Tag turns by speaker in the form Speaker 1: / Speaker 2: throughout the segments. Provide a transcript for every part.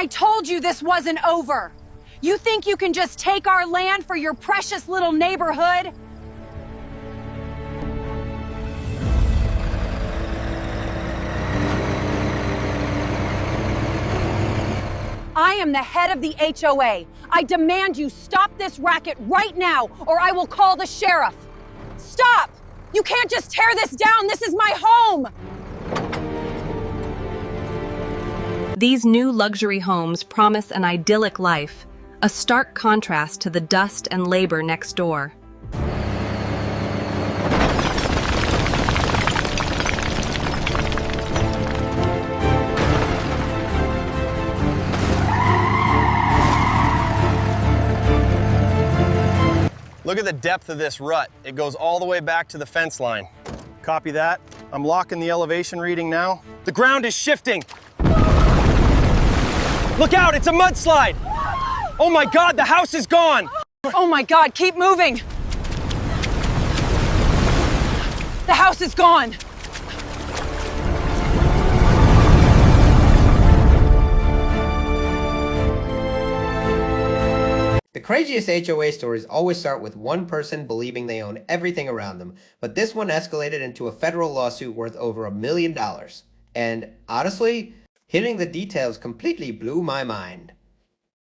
Speaker 1: I told you this wasn't over. You think you can just take our land for your precious little neighborhood? I am the head of the HOA. I demand you stop this racket right now, or I will call the sheriff. Stop! You can't just tear this down. This is my home!
Speaker 2: These new luxury homes promise an idyllic life, a stark contrast to the dust and labor next door.
Speaker 3: Look at the depth of this rut. It goes all the way back to the fence line. Copy that. I'm locking the elevation reading now. The ground is shifting. Look out, it's a mudslide. Oh my God, the house is gone.
Speaker 1: Oh my God, keep moving. The house is gone.
Speaker 4: The craziest HOA stories always start with one person believing they own everything around them, but this one escalated into a federal lawsuit worth over $1 million. And honestly, hitting the details completely blew my mind.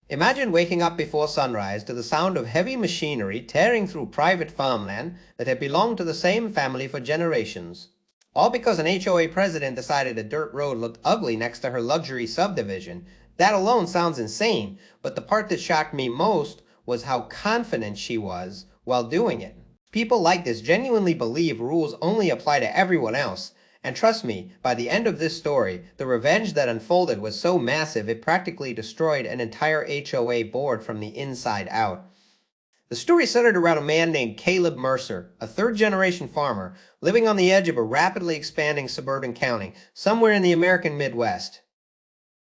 Speaker 4: Imagine waking up before sunrise to the sound of heavy machinery tearing through private farmland that had belonged to the same family for generations. All because an HOA president decided a dirt road looked ugly next to her luxury subdivision. That alone sounds insane, but the part that shocked me most was how confident she was while doing it. People like this genuinely believe rules only apply to everyone else. And trust me, by the end of this story, the revenge that unfolded was so massive it practically destroyed an entire HOA board from the inside out. The story centered around a man named Caleb Mercer, a third-generation farmer living on the edge of a rapidly expanding suburban county somewhere in the American Midwest.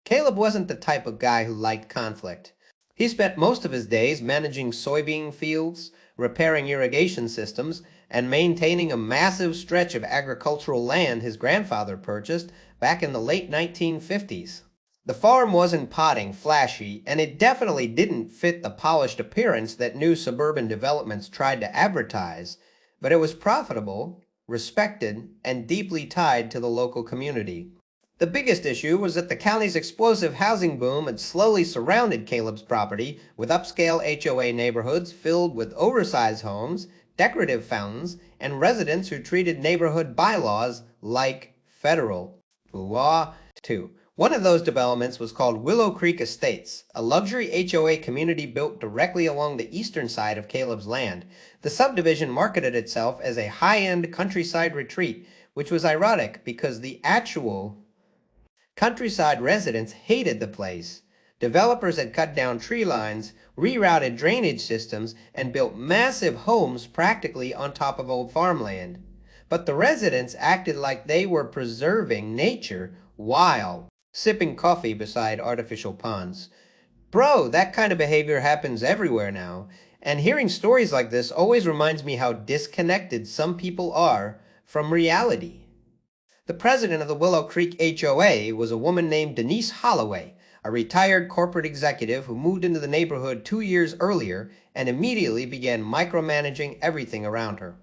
Speaker 4: Caleb wasn't the type of guy who liked conflict. He spent most of his days managing soybean fields, repairing irrigation systems, and maintaining a massive stretch of agricultural land his grandfather purchased back in the late 1950s. The farm wasn't potting flashy, and it definitely didn't fit the polished appearance that new suburban developments tried to advertise, but it was profitable, respected, and deeply tied to the local community. The biggest issue was that the county's explosive housing boom had slowly surrounded Caleb's property with upscale HOA neighborhoods filled with oversized homes, decorative fountains, and residents who treated neighborhood bylaws like federal. Ooh-ah, too. One of those developments was called Willow Creek Estates, a luxury HOA community built directly along the eastern side of Caleb's land. The subdivision marketed itself as a high-end countryside retreat, which was ironic because the actual countryside residents hated the place. Developers had cut down tree lines, rerouted drainage systems, and built massive homes practically on top of old farmland. But the residents acted like they were preserving nature while sipping coffee beside artificial ponds. Bro, that kind of behavior happens everywhere now, and hearing stories like this always reminds me how disconnected some people are from reality. The president of the Willow Creek HOA was a woman named Denise Holloway, a retired corporate executive who moved into the neighborhood 2 years earlier and immediately began micromanaging everything around her.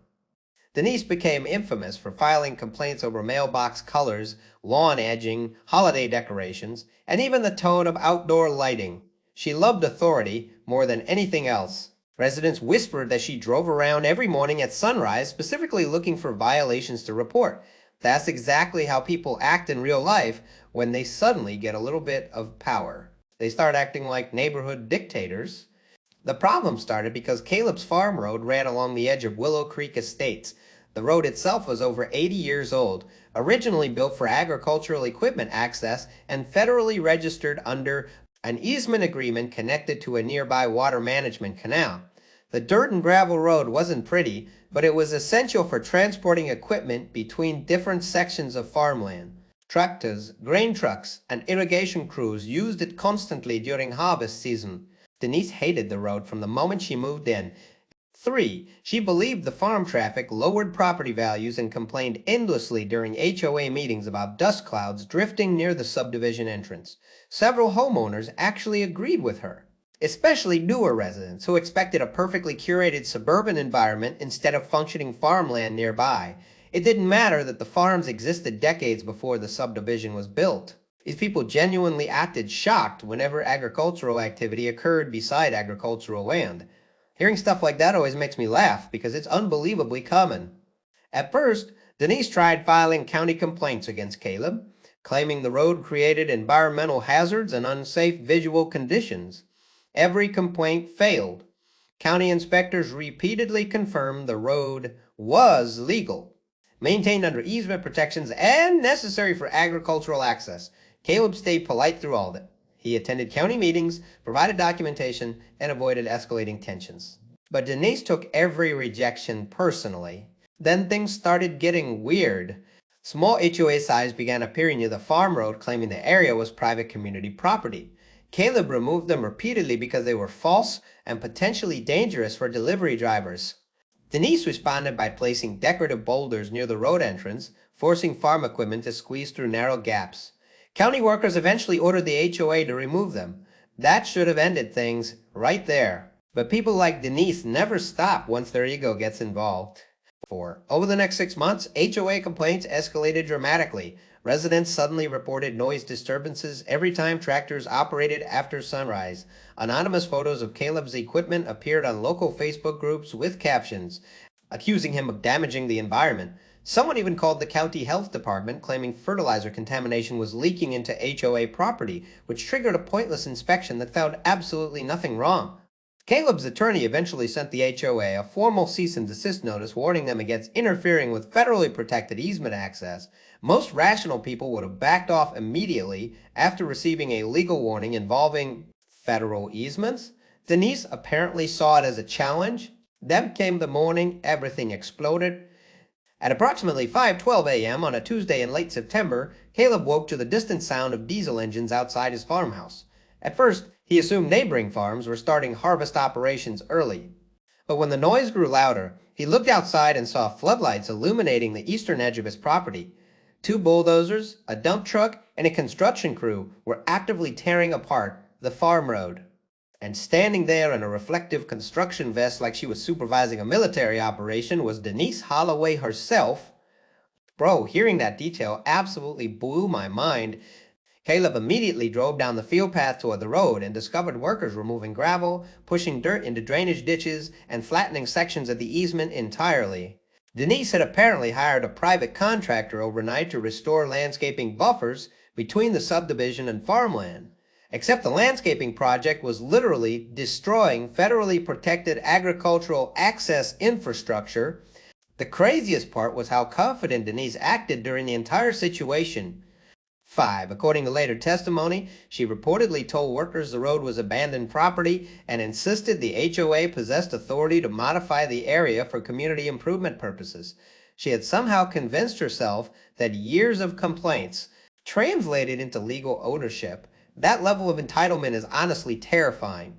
Speaker 4: Denise became infamous for filing complaints over mailbox colors, lawn edging, holiday decorations, and even the tone of outdoor lighting. She loved authority more than anything else. Residents whispered that she drove around every morning at sunrise specifically looking for violations to report. That's exactly how people act in real life when they suddenly get a little bit of power. They start acting like neighborhood dictators. The problem started because Caleb's farm road ran along the edge of Willow Creek Estates. The road itself was over 80 years old, originally built for agricultural equipment access and federally registered under an easement agreement connected to a nearby water management canal. The dirt and gravel road wasn't pretty, but it was essential for transporting equipment between different sections of farmland. Tractors, grain trucks, and irrigation crews used it constantly during harvest season. Denise hated the road from the moment she moved in. 3. She believed the farm traffic lowered property values and complained endlessly during HOA meetings about dust clouds drifting near the subdivision entrance. Several homeowners actually agreed with her, especially newer residents who expected a perfectly curated suburban environment instead of functioning farmland nearby. It didn't matter that the farms existed decades before the subdivision was built. These people genuinely acted shocked whenever agricultural activity occurred beside agricultural land. Hearing stuff like that always makes me laugh because it's unbelievably common. At first, Denise tried filing county complaints against Caleb, claiming the road created environmental hazards and unsafe visual conditions. Every complaint failed. County inspectors repeatedly confirmed the road was legal, maintained under easement protections, and necessary for agricultural access. Caleb stayed polite through all of it. He attended county meetings, provided documentation, and avoided escalating tensions. But Denise took every rejection personally. Then things started getting weird. Small HOA signs began appearing near the farm road claiming the area was private community property. Caleb removed them repeatedly because they were false and potentially dangerous for delivery drivers. Denise responded by placing decorative boulders near the road entrance, forcing farm equipment to squeeze through narrow gaps. County workers eventually ordered the HOA to remove them. That should have ended things right there. But people like Denise never stop once their ego gets involved. Over the next 6 months, HOA complaints escalated dramatically. Residents suddenly reported noise disturbances every time tractors operated after sunrise. Anonymous photos of Caleb's equipment appeared on local Facebook groups with captions accusing him of damaging the environment. Someone even called the county health department, claiming fertilizer contamination was leaking into HOA property, which triggered a pointless inspection that found absolutely nothing wrong. Caleb's attorney eventually sent the HOA a formal cease and desist notice warning them against interfering with federally protected easement access. Most rational people would have backed off immediately after receiving a legal warning involving federal easements. Denise apparently saw it as a challenge. Then came the morning everything exploded. At approximately 5:12 a.m. on a Tuesday in late September, Caleb woke to the distant sound of diesel engines outside his farmhouse. At first, he assumed neighboring farms were starting harvest operations early. But when the noise grew louder, he looked outside and saw floodlights illuminating the eastern edge of his property. 2 bulldozers, a dump truck, and a construction crew were actively tearing apart the farm road. And standing there in a reflective construction vest like she was supervising a military operation was Denise Holloway herself. Bro, hearing that detail absolutely blew my mind. Caleb immediately drove down the field path toward the road and discovered workers removing gravel, pushing dirt into drainage ditches, and flattening sections of the easement entirely. Denise had apparently hired a private contractor overnight to restore landscaping buffers between the subdivision and farmland. Except the landscaping project was literally destroying federally protected agricultural access infrastructure. The craziest part was how confident Denise acted during the entire situation. 5. According to later testimony, she reportedly told workers the road was abandoned property and insisted the HOA possessed authority to modify the area for community improvement purposes. She had somehow convinced herself that years of complaints translated into legal ownership. That level of entitlement is honestly terrifying.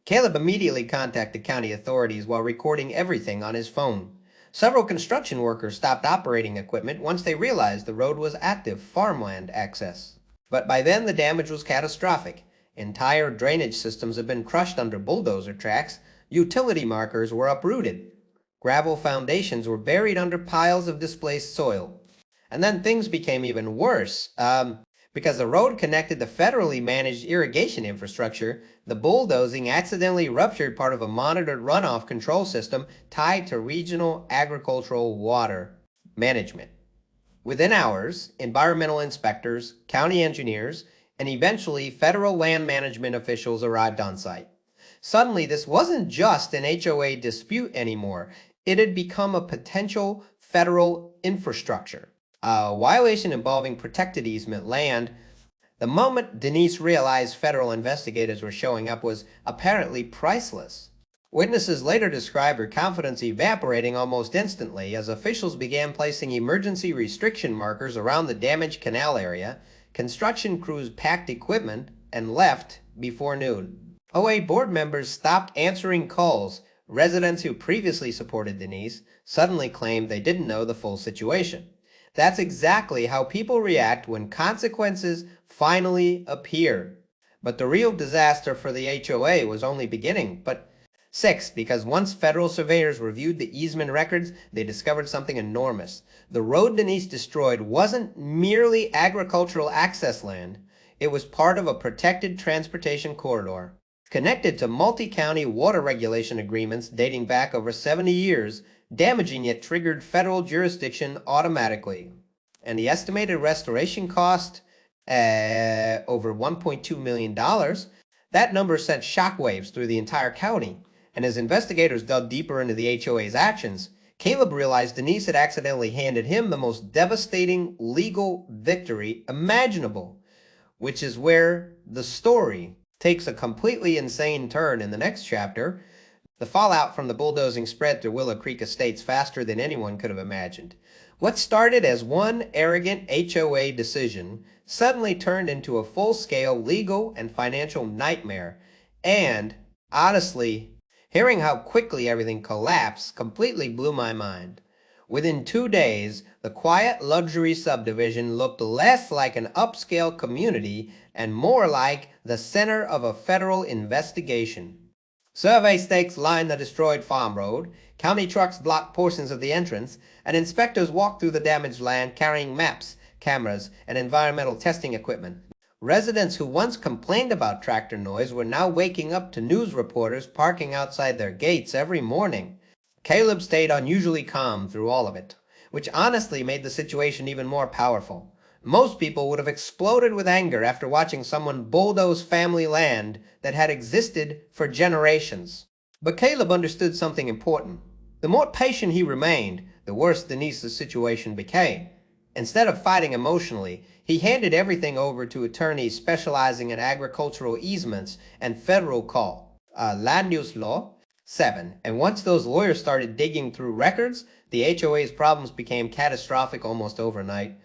Speaker 4: Caleb immediately contacted county authorities while recording everything on his phone. Several construction workers stopped operating equipment once they realized the road was active farmland access. But by then the damage was catastrophic. Entire drainage systems had been crushed under bulldozer tracks, utility markers were uprooted, gravel foundations were buried under piles of displaced soil. And then things became even worse. Because the road connected the federally managed irrigation infrastructure, the bulldozing accidentally ruptured part of a monitored runoff control system tied to regional agricultural water management. Within hours, environmental inspectors, county engineers, and eventually federal land management officials arrived on site. Suddenly, this wasn't just an HOA dispute anymore. It had become a potential federal infrastructure. A violation involving protected easement land. The moment Denise realized federal investigators were showing up was apparently priceless. Witnesses later described her confidence evaporating almost instantly as officials began placing emergency restriction markers around the damaged canal area. Construction crews packed equipment and left before noon. OA board members stopped answering calls. Residents who previously supported Denise suddenly claimed they didn't know the full situation. That's exactly how people react when consequences finally appear. But the real disaster for the HOA was only beginning. But 6, because once federal surveyors reviewed the easement records, they discovered something enormous. The road Denise destroyed wasn't merely agricultural access land. It was part of a protected transportation corridor, connected to multi-county water regulation agreements dating back over 70 years, damaging it triggered federal jurisdiction automatically. And the estimated restoration cost, over $1.2 million, that number sent shockwaves through the entire county. And as investigators dug deeper into the HOA's actions, Caleb realized Denise had accidentally handed him the most devastating legal victory imaginable, which is where the story takes a completely insane turn in the next chapter. The fallout from the bulldozing spread through Willow Creek Estates faster than anyone could have imagined. What started as one arrogant HOA decision suddenly turned into a full-scale legal and financial nightmare. And, honestly, hearing how quickly everything collapsed completely blew my mind. Within 2 days, the quiet luxury subdivision looked less like an upscale community and more like the center of a federal investigation. Survey stakes lined the destroyed farm road, county trucks blocked portions of the entrance, and inspectors walked through the damaged land carrying maps, cameras, and environmental testing equipment. Residents who once complained about tractor noise were now waking up to news reporters parking outside their gates every morning. Caleb stayed unusually calm through all of it, which honestly made the situation even more powerful. Most people would have exploded with anger after watching someone bulldoze family land that had existed for generations. But Caleb understood something important. The more patient he remained, the worse Denise's situation became. Instead of fighting emotionally, he handed everything over to attorneys specializing in agricultural easements and federal land use law. 7. And once those lawyers started digging through records, the HOA's problems became catastrophic almost overnight.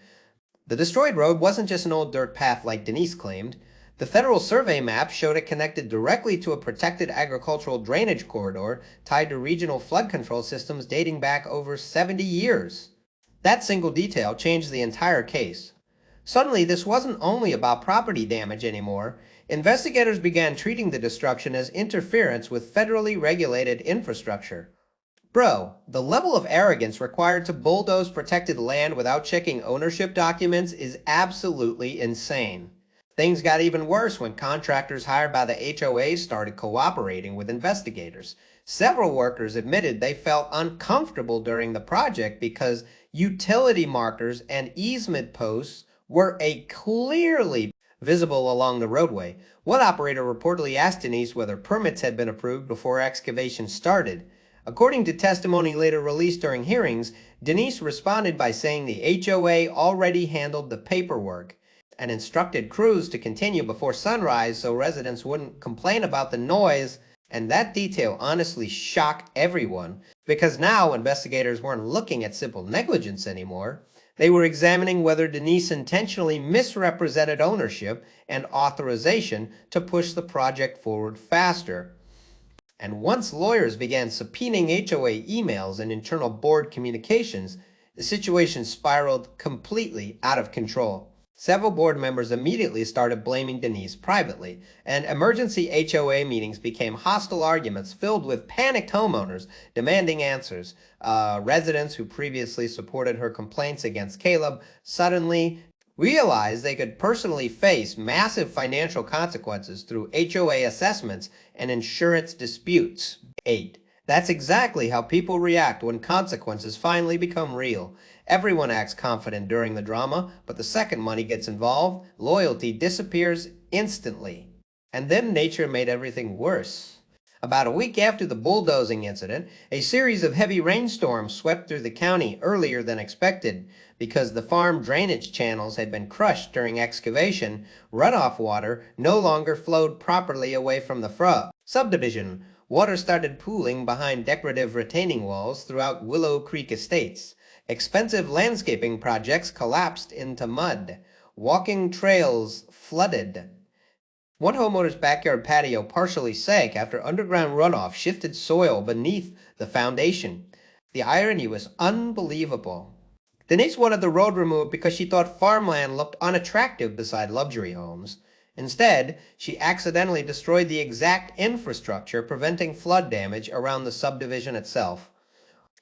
Speaker 4: The destroyed road wasn't just an old dirt path like Denise claimed. The federal survey map showed it connected directly to a protected agricultural drainage corridor tied to regional flood control systems dating back over 70 years. That single detail changed the entire case. Suddenly, this wasn't only about property damage anymore. Investigators began treating the destruction as interference with federally regulated infrastructure. Bro, the level of arrogance required to bulldoze protected land without checking ownership documents is absolutely insane. Things got even worse when contractors hired by the HOA started cooperating with investigators. Several workers admitted they felt uncomfortable during the project because utility markers and easement posts were clearly visible along the roadway. One operator reportedly asked Denise whether permits had been approved before excavation started. According to testimony later released during hearings, Denise responded by saying the HOA already handled the paperwork and instructed crews to continue before sunrise so residents wouldn't complain about the noise. And that detail honestly shocked everyone, because now investigators weren't looking at simple negligence anymore. They were examining whether Denise intentionally misrepresented ownership and authorization to push the project forward faster. And once lawyers began subpoenaing HOA emails and internal board communications, the situation spiraled completely out of control. Several board members immediately started blaming Denise privately, and emergency HOA meetings became hostile arguments filled with panicked homeowners demanding answers. Residents who previously supported her complaints against Caleb suddenly realized they could personally face massive financial consequences through HOA assessments and insurance disputes. 8. That's exactly how people react when consequences finally become real. Everyone acts confident during the drama, but the second money gets involved, loyalty disappears instantly. And then nature made everything worse. About a week after the bulldozing incident, a series of heavy rainstorms swept through the county earlier than expected. Because the farm drainage channels had been crushed during excavation, runoff water no longer flowed properly away from the subdivision. Water started pooling behind decorative retaining walls throughout Willow Creek Estates. Expensive landscaping projects collapsed into mud. Walking trails flooded. One homeowner's backyard patio partially sank after underground runoff shifted soil beneath the foundation. The irony was unbelievable. Denise wanted the road removed because she thought farmland looked unattractive beside luxury homes. Instead, she accidentally destroyed the exact infrastructure preventing flood damage around the subdivision itself.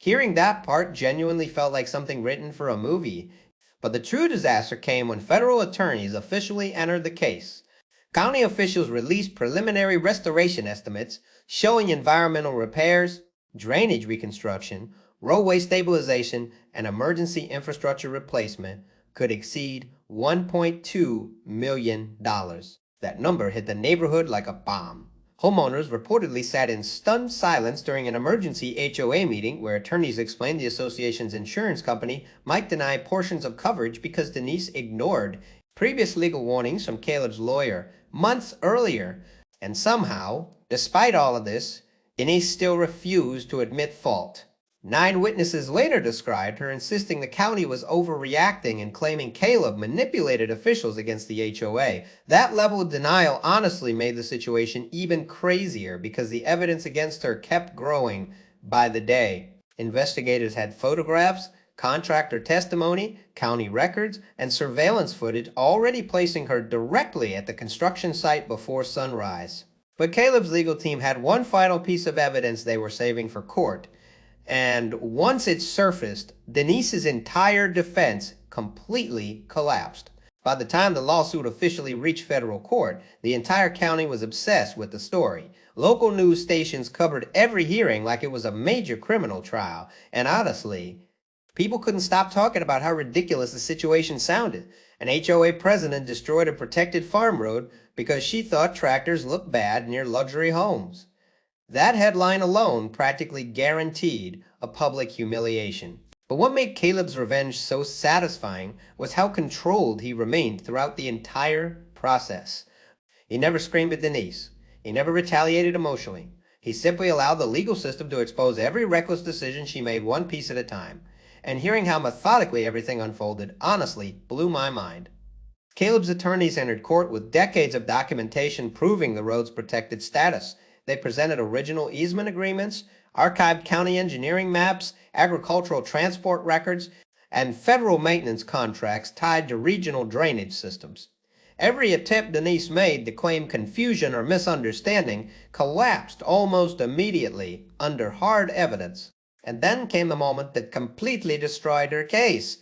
Speaker 4: Hearing that part genuinely felt like something written for a movie. But the true disaster came when federal attorneys officially entered the case. County officials released preliminary restoration estimates showing environmental repairs, drainage reconstruction, roadway stabilization, and emergency infrastructure replacement could exceed $1.2 million. That number hit the neighborhood like a bomb. Homeowners reportedly sat in stunned silence during an emergency HOA meeting where attorneys explained the association's insurance company might deny portions of coverage because Denise ignored previous legal warnings from Caleb's lawyer months earlier. And somehow, despite all of this, Denise still refused to admit fault. 9 witnesses later described her insisting the county was overreacting and claiming Caleb manipulated officials against the HOA. That level of denial honestly made the situation even crazier because the evidence against her kept growing by the day. Investigators had photographs, contractor testimony, county records, and surveillance footage already placing her directly at the construction site before sunrise. But Caleb's legal team had one final piece of evidence they were saving for court. And once it surfaced, Denise's entire defense completely collapsed. By the time the lawsuit officially reached federal court, the entire county was obsessed with the story. Local news stations covered every hearing like it was a major criminal trial. And honestly, people couldn't stop talking about how ridiculous the situation sounded. An HOA president destroyed a protected farm road because she thought tractors looked bad near luxury homes. That headline alone practically guaranteed a public humiliation. But what made Caleb's revenge so satisfying was how controlled he remained throughout the entire process. He never screamed at Denise. He never retaliated emotionally. He simply allowed the legal system to expose every reckless decision she made one piece at a time. And hearing how methodically everything unfolded honestly blew my mind. Caleb's attorneys entered court with decades of documentation proving the road's protected status. They presented original easement agreements, archived county engineering maps, agricultural transport records, and federal maintenance contracts tied to regional drainage systems. Every attempt Denise made to claim confusion or misunderstanding collapsed almost immediately under hard evidence. And then came the moment that completely destroyed her case.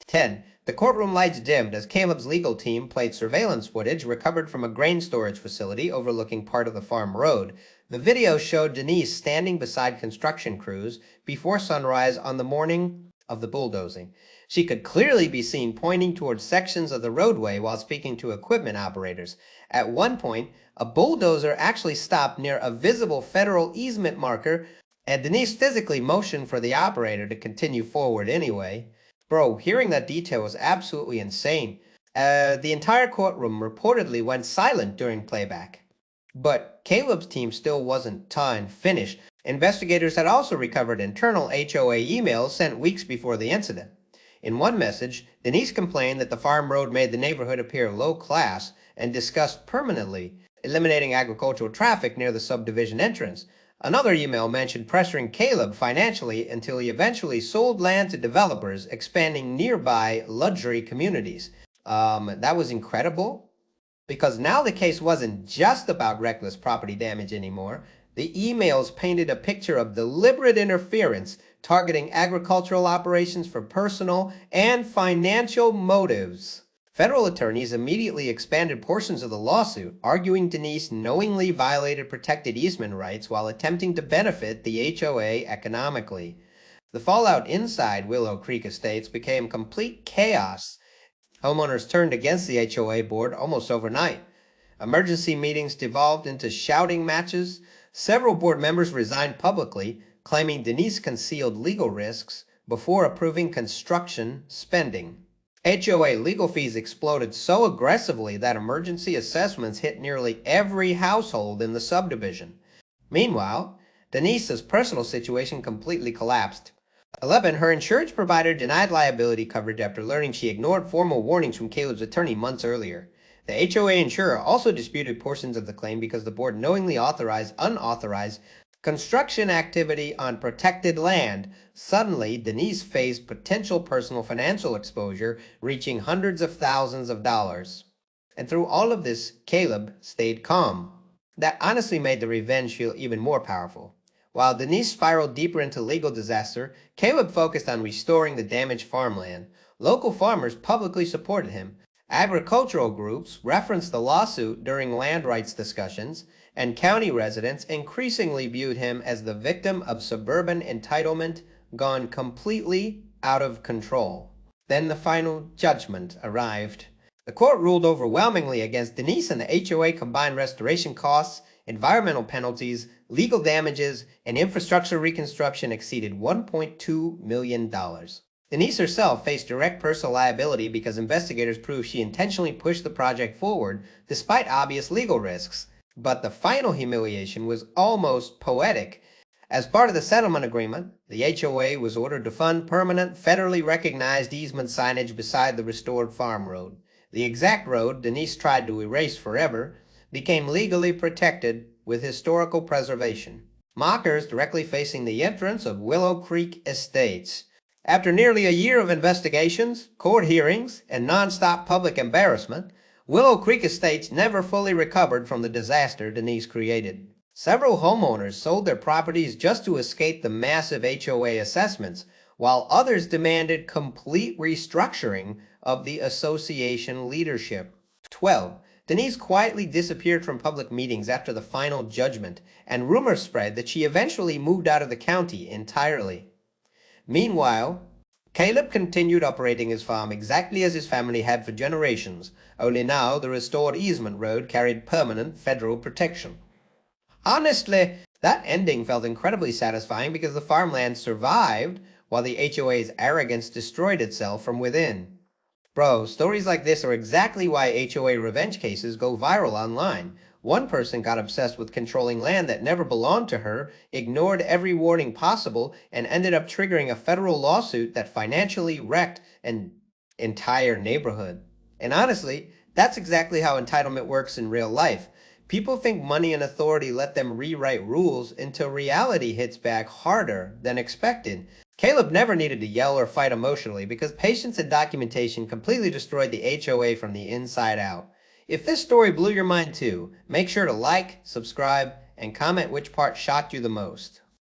Speaker 4: 10. The courtroom lights dimmed as Caleb's legal team played surveillance footage recovered from a grain storage facility overlooking part of the farm road. The video showed Denise standing beside construction crews before sunrise on the morning of the bulldozing. She could clearly be seen pointing towards sections of the roadway while speaking to equipment operators. At one point, a bulldozer actually stopped near a visible federal easement marker, and Denise physically motioned for the operator to continue forward anyway. Bro, hearing that detail was absolutely insane. The entire courtroom reportedly went silent during playback. But Caleb's team still wasn't finished. Investigators had also recovered internal HOA emails sent weeks before the incident. In one message, Denise complained that the farm road made the neighborhood appear low class and discussed permanently eliminating agricultural traffic near the subdivision entrance. Another email mentioned pressuring Caleb financially until he eventually sold land to developers, expanding nearby luxury communities. That was incredible, because now the case wasn't just about reckless property damage anymore. The emails painted a picture of deliberate interference, targeting agricultural operations for personal and financial motives. Federal attorneys immediately expanded portions of the lawsuit, arguing Denise knowingly violated protected easement rights while attempting to benefit the HOA economically. The fallout inside Willow Creek Estates became complete chaos. Homeowners turned against the HOA board almost overnight. Emergency meetings devolved into shouting matches. Several board members resigned publicly, claiming Denise concealed legal risks before approving construction spending. HOA legal fees exploded so aggressively that emergency assessments hit nearly every household in the subdivision. Meanwhile, Denise's personal situation completely collapsed. 11. Her insurance provider denied liability coverage after learning she ignored formal warnings from Caleb's attorney months earlier. The HOA insurer also disputed portions of the claim because the board knowingly authorized unauthorized construction activity on protected land. Suddenly, Denise faced potential personal financial exposure reaching hundreds of thousands of dollars. And through all of this, Caleb stayed calm. That honestly made the revenge feel even more powerful. While Denise spiraled deeper into legal disaster, Caleb focused on restoring the damaged farmland. Local farmers publicly supported him. Agricultural groups referenced the lawsuit during land rights discussions, and county residents increasingly viewed him as the victim of suburban entitlement gone completely out of control. Then the final judgment arrived. The court ruled overwhelmingly against Denise, and the HOA combined restoration costs, environmental penalties, legal damages, and infrastructure reconstruction exceeded $1.2 million. Denise herself faced direct personal liability because investigators proved she intentionally pushed the project forward despite obvious legal risks. But the final humiliation was almost poetic. As part of the settlement agreement, the HOA was ordered to fund permanent, federally recognized easement signage beside the restored farm road. The exact road Denise tried to erase forever became legally protected with historical preservation. Markers directly facing the entrance of Willow Creek Estates. After nearly a year of investigations, court hearings, and nonstop public embarrassment, Willow Creek Estates never fully recovered from the disaster Denise created. Several homeowners sold their properties just to escape the massive HOA assessments, while others demanded complete restructuring of the association leadership. 12. Denise quietly disappeared from public meetings after the final judgment, and rumors spread that she eventually moved out of the county entirely. Meanwhile, Caleb continued operating his farm exactly as his family had for generations, only now the restored easement road carried permanent federal protection. Honestly, that ending felt incredibly satisfying because the farmland survived while the HOA's arrogance destroyed itself from within. Bro, stories like this are exactly why HOA revenge cases go viral online. One person got obsessed with controlling land that never belonged to her, ignored every warning possible, and ended up triggering a federal lawsuit that financially wrecked an entire neighborhood. And honestly, that's exactly how entitlement works in real life. People think money and authority let them rewrite rules until reality hits back harder than expected. Caleb never needed to yell or fight emotionally because patience and documentation completely destroyed the HOA from the inside out. If this story blew your mind too, make sure to like, subscribe, and comment which part shocked you the most.